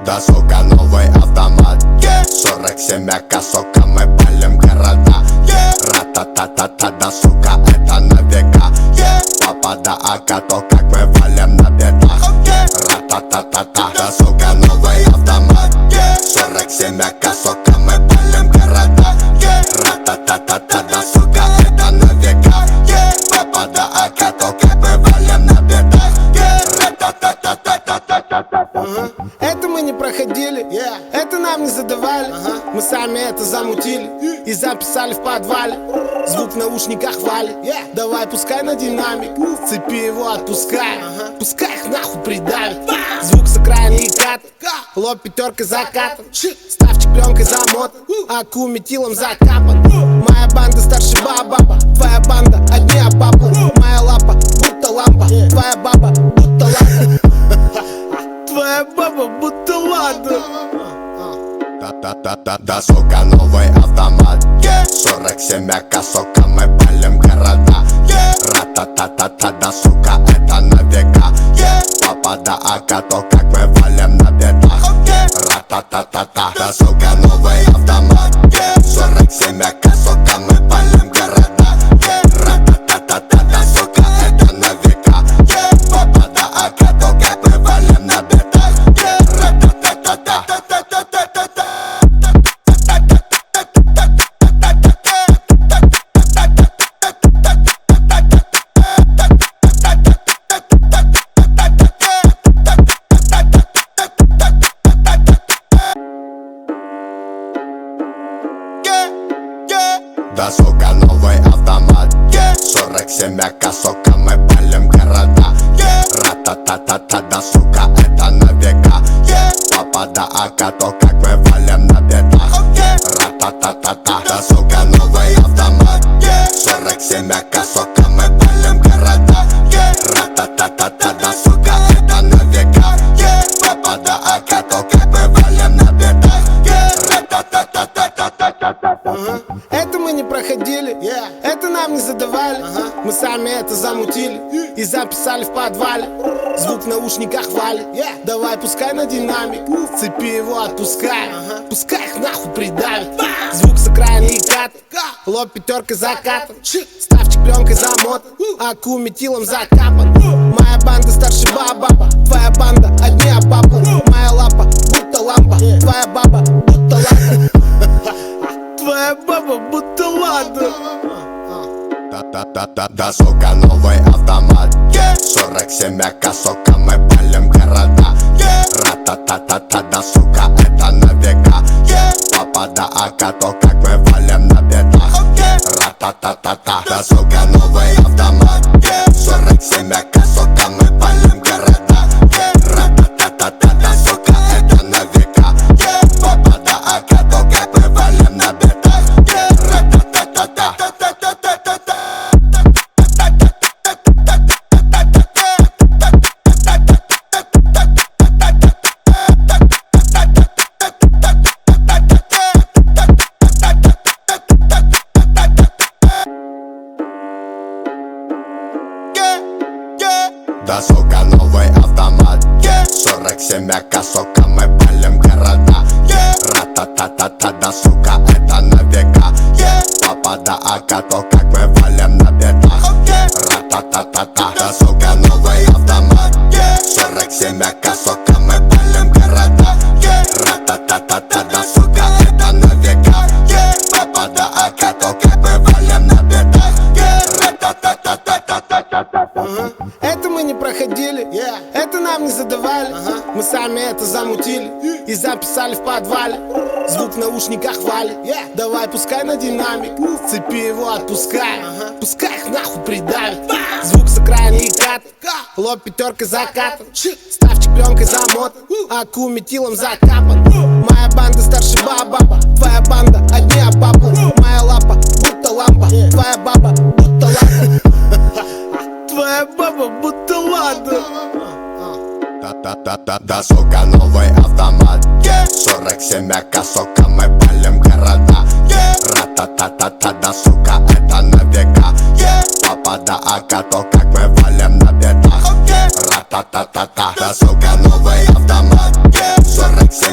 Да, сука, новый автомат, 47 АК, сука, мы палим города. Ра-та-та-та-та, да, сука, это на века. Папа да АК, то как мы валим на бедах. Ра-та-та-та-та, да, сука, новый автомат, 47 АК, сука, мы палим города. Ра-та-та-та-та, да, сука, это на века. Папа да АК, то как мы валим на бедах. Ра-та-та-та-та-та-та-та-та. Это мы не проходили, это нам не задавали. Мы сами это замутили и записали в подвале. Звук в наушниках валит, давай пускай на динамик. Цепи его отпускай, пускай их нахуй придавит. Звук с окраины и кат, лоб пятеркой закатан. Ставчик пленкой замотан, аку метилом закапан. Моя банда старше баба, твоя банда одни обапы. Моя лапа будто лампа, твоя баба будто лампа. Твоя баба будто ладно. Да, сука, новый автомат, 47 АК, сука, мы палим города. Ра-та-та-та-та, да, сука, это на века. Папа да АК, то как мы валим на бедах. Ра-та-та-та-та, да, сука, новый автомат, 47 АК, сука, мы палим города. Ра-та-та-та-та, да, сука, это на века. Папа да АК, то как мы валим на бедах. Ра-та-та-та-та. Да, сука, новый автомат, 47 АК, сука, мы палим города. Ра-та-та-та-та, да, сука, это на века. Папа да АК, то как мы валим на бедах. Ра-та-та-та-та, да, сука, новый автомат, 47 АК, сука, мы палим города. Ра-та-та-та-та, да, сука, это на века. Папа да АК, то как мы валим на бедах. Ра-та-та-та-та-та-та-та-та. Это мы не проходили, это нам не задавали. Мы сами это замутили и записали в подвале. Звук в наушниках валит, давай пускай на динамик. Цепи его отпускай, пускай их нахуй придавит. Звук с окраины и кат, лоб пятеркой закатан. Ставчик пленкой замотан, аку метилом закапан. Моя банда старше баба, твоя банда одни обапы. Моя лапа будто лампа, твоя баба будто лампа. Твоя баба будто ладно. Да, сука, новый автомат, 47 АК, сука, мы палим города. Ра-та-та-та-та, да, сука, это на века. Папа да АК, то как мы валим на бедах. Ра-та-та-та-та, да, сука, новый автомат, 47 АК, сука, мы палим города. Ра-та-та-та-та, да, сука, это на века. Папа да АК, то как мы валим на бедах. Ра-та-та-та-та. Да, сука, новый автомат, 47 АК, сука, мы палим города. Ра-та-та-та-та, да, сука, это на века. Папа да АК, то как мы валим на бедах. Ра-та-та-та-та, да, сука, новый автомат, 47 АК, сука, мы палим города. Ра-та-та-та-та, да, сука, это на века. Папа да АК, то как мы валим на бедах. Ра-та-та-та-та-та-та-та-та. Это мы не проходили, это нам не задавали. Мы сами это замутили и записали в подвале. Звук в наушниках валит, давай пускай на динамик. Цепи его отпускай, пускай их нахуй придавит. Звук с окраины и кат, лоб пятеркой закатан. Ставчик пленкой замотан, аку метилом закапан. Моя банда старше баба, твоя банда одни обапы. Моя лапа будто лампа, твоя баба будто лампа. Твоя баба будто ладно. Да, сука, новый автомат, 47 АК, сука, мы палим города. Ра-та-та-та-та, да, сука, это на века. Папа да АК, то как мы валим на бедах. Ра-та-та-та-та, да, сука, новый автомат, 47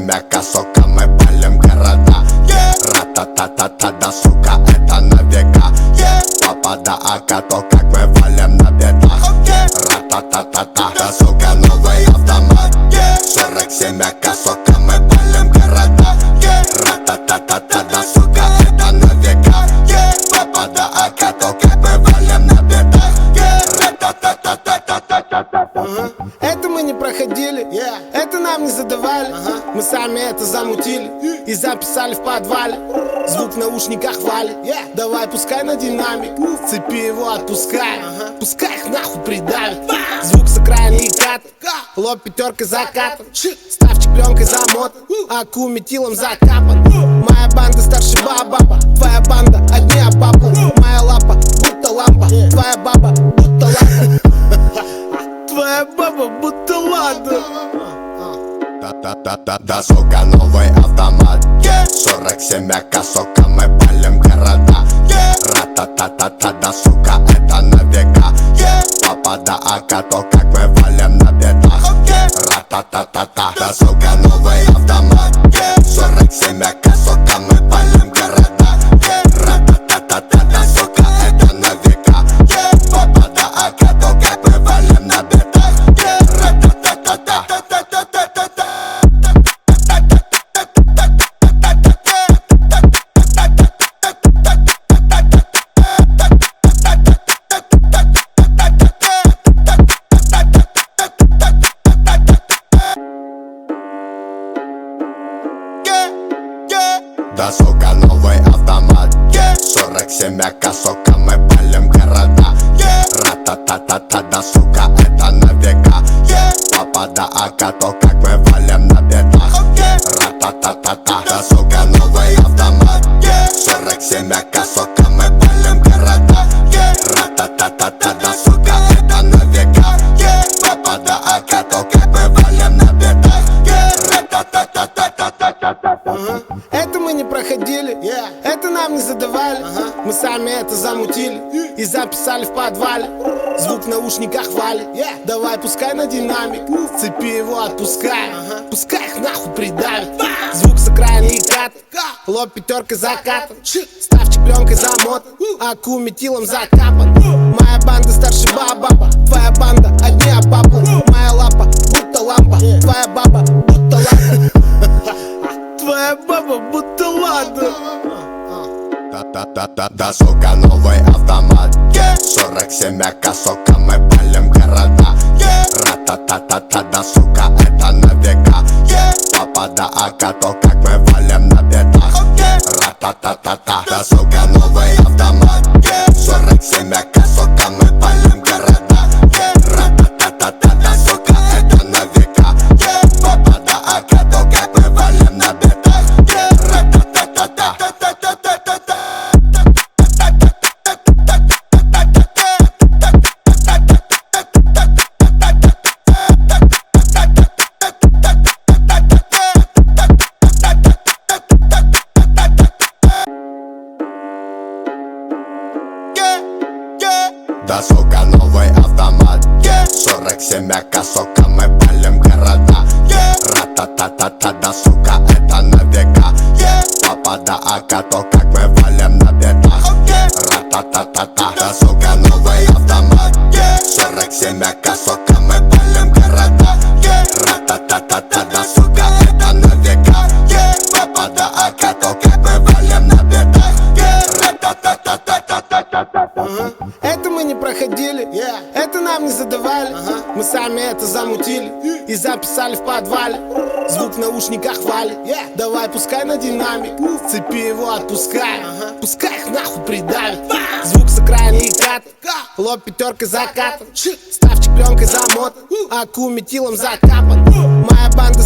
семяка сока, мы палим города. Ра-та-та-та-та, да сука, это на века. Папа да АК, то как мы валим на бедах. Ра-та-та-та-та, да сука, новый автомат. 47 АК сока, мы палим города. Ра-та-та-та-та, да сука, это на века. Папа да АК, то как мы валим на бедах. Это мы не проходили, это нам не задавали. Мы сами это замутили и записали в подвале. Звук в наушниках валит, давай пускай на динамик. Цепи его отпускай, пускай их нахуй придавит. Звук с окраины и кат, лоб пятеркой закатан. Ставчик пленкой замотан, аку метилом закапан. Моя банда старше баба, твоя банда одни обапы. Моя лапа будто лампа, твоя баба будто лампа. Твоя баба будто ладно. Да, сука, новый автомат. 47 АК, сока, мы палим города. Ра-та-та-та-та, да, сука, это на века. Папа да АК, то как мы валим на бедах. Ра-та-та-та-та, да, сука, новый автомат. 47 АК, сока, мы палим города. Ра-та-та-та-та, да, сука, это на века. Папа да АК, то как мы валим на бедах. Ра-та-та-та-та. Да, сука, новый автомат. 47 АК, сока, мы палим города. Ра-та-та-та-та, да, сука, это на века. Папа да АК, то как мы валим на бедах. Ра-та-та-та-та, да, сука, новый автомат. 47 АК, сока, мы палим города. Ра-та-та-та-та, да, сука, это на века. Папа да АК, то как мы валим на бедах. Ра-та-та-та-та-та-та-та. Это мы не проходили, это нам не задавали. Мы сами это замутили и записали в подвале. Звук в наушниках валит, давай пускай на динамик. Цепи его отпускай, пускай их нахуй придавит. Звук с окраины и кат, лоб пятеркой закатан. Ставчик пленкой замотан, аку метилом закапан. Моя банда старше баба, твоя банда одни обапы. Моя лапа будто лампа, твоя баба будто лампа. Твоя баба будто ладно. Да, сука, новый автомат. 47 АК, сока, мы палим города. Ра-та-та-та-та, да, сука, это на века. Папа да АК, то как мы валим на бедах. Ра-та-та-та-та, да, сука, новый автомат. 47 АК, сока, мы палим города. Ра-та-та-та-та, да, сука, это на века. Папа да АК, то как мы валим на бедах. Ра-та-та-та-та. Да, сука, новый автомат. 47 АК, сока, мы палим города. Ра-та-та-та-та, да, сука, это на века. Папа да АК, то как мы валим на бедах. Ра-та-та-та-та, да, сука, новый автомат. 47 АК, сока, мы палим города. Ра-та-та-та-та, да, сука, это на века. Папа да АК, то как мы валим на бедах. Ра-та-та-та-та-та-та-та. Это мы не проходили, это нам не задавали. Мы сами это замутили и записали в подвале. Звук в наушниках валит, давай пускай на динамик. Цепи его отпускай, пускай их нахуй придавит. Звук с окраины и кат, лоб пятеркой закатан. Ставчик пленкой замотан, аку метилом закапан. Моя банда